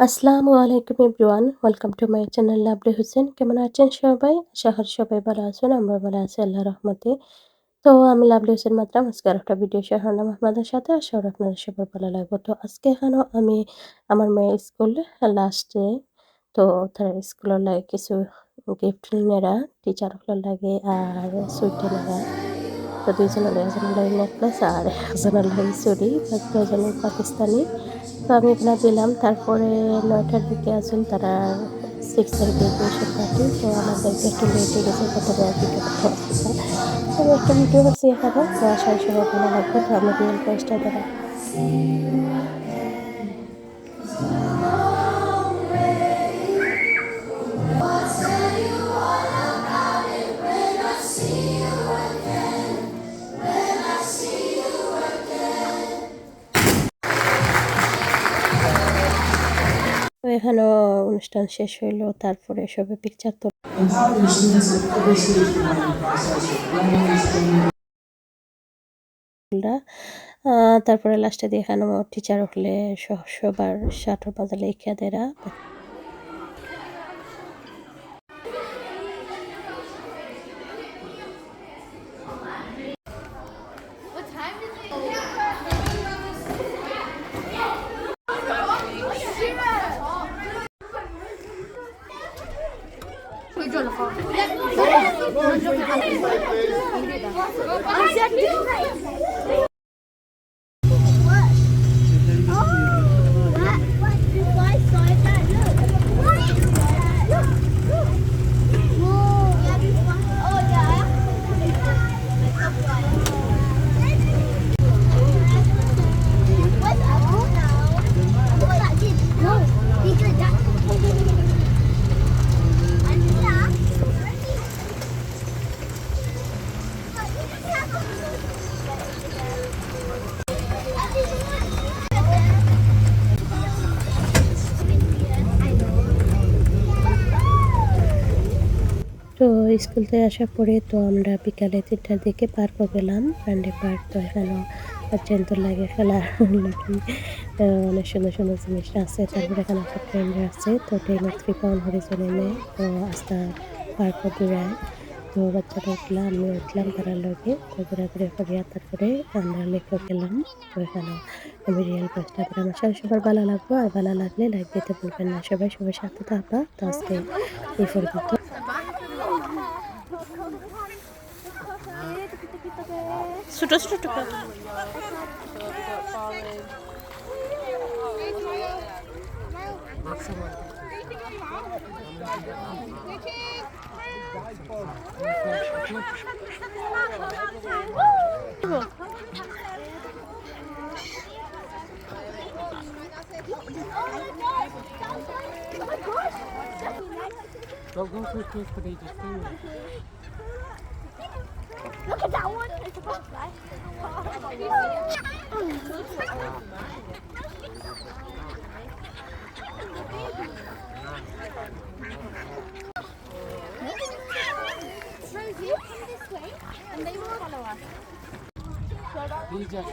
আসসালামু আলাইকুম everyone, welcome to my channel lovely Hossain. কেমন আছেন সবাই? আশা করি সবাই ভালো আছেন। আমরা ভালো আছি আল্লাহর রহমতে। তো আমি লাভলি হোসেন মাত্রাম আজকে আরেকটা ভিডিও শেয়ার করলাম আপনাদের সাথে। আশা করি আপনাদের সবার ভালো লাগবে। তো আজকে এখানেও আমি আমার মেয়ের স্কুল লাস্ট ডে, তো তার স্কুলের লাগে কিছু গিফট নেরা টিচার হলার লাগে আর সুইটে নেরা। তো দুইজনের একজনের লাগে নেকলেস আর একজনের লাগে চুড়ি, দুজনের পাকিস্তানি। তো আমি এখানে দিলাম। তারপরে ৯টার দিকে আসুন তারা 6 এর গ্রাজুয়েশন পার্টি। তো আমাদেরকে একটু লেট হয়ে গেছে, প্রথমে আর ভিডিও করতে পারতেছি না। তো আমি একটা ভিডিও করছি এখানে, তো আশা করি সবার ভালো লাগবে। তো আমি রিয়েল ভয়েসটা দেখাই। তো এখানেও অনুষ্ঠান শেষ হইলো, তারপরে সবাই পিকচার তো তারপরে লাস্টে দিয়ে এখানে টিচার হলে সবার শাটর বাজা লেখা দেরা। তো স্কুল থেকে আসার পরে তো আমরা বিকালে 3টার দিকে পার্কও গেলাম, ফ্রেন্ডে পার্ক। তো এখানেও বাচ্চাদের লাগে খেলার লাগি অনেক সুন্দর সুন্দর জিনিস আছে। তারপরে এখানে একটা ট্রেন আছে, তো ট্রেনের 3 পাউন্ড করে চলে নেয়। তো আস্তা পার্কও ঘুরায়। তো বাচ্চাটা উঠলাম, আমি উঠলাম তারা লগে। তো ঘোরাঘুরি করিয়া তারপরে আমরা লেকেও গেলাম। তো এখানেও আমি রিয়েল ভয়েসটা দিলাম। আশা করি সবার ভালো লাগবে, আর ভালো লাগলে লাইক দিতে ভুলবেন না। সবাই সবার সাথে থাকবা। তো আজকে এই পর্যন্ত। ছোট ছোট টুকরা Don't go too close to the food. Look at that one. It's a butterfly. Rosie, come this way, and they will follow us. These are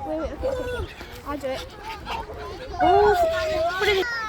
Wait, okay. I'll do it. Oh, put it in.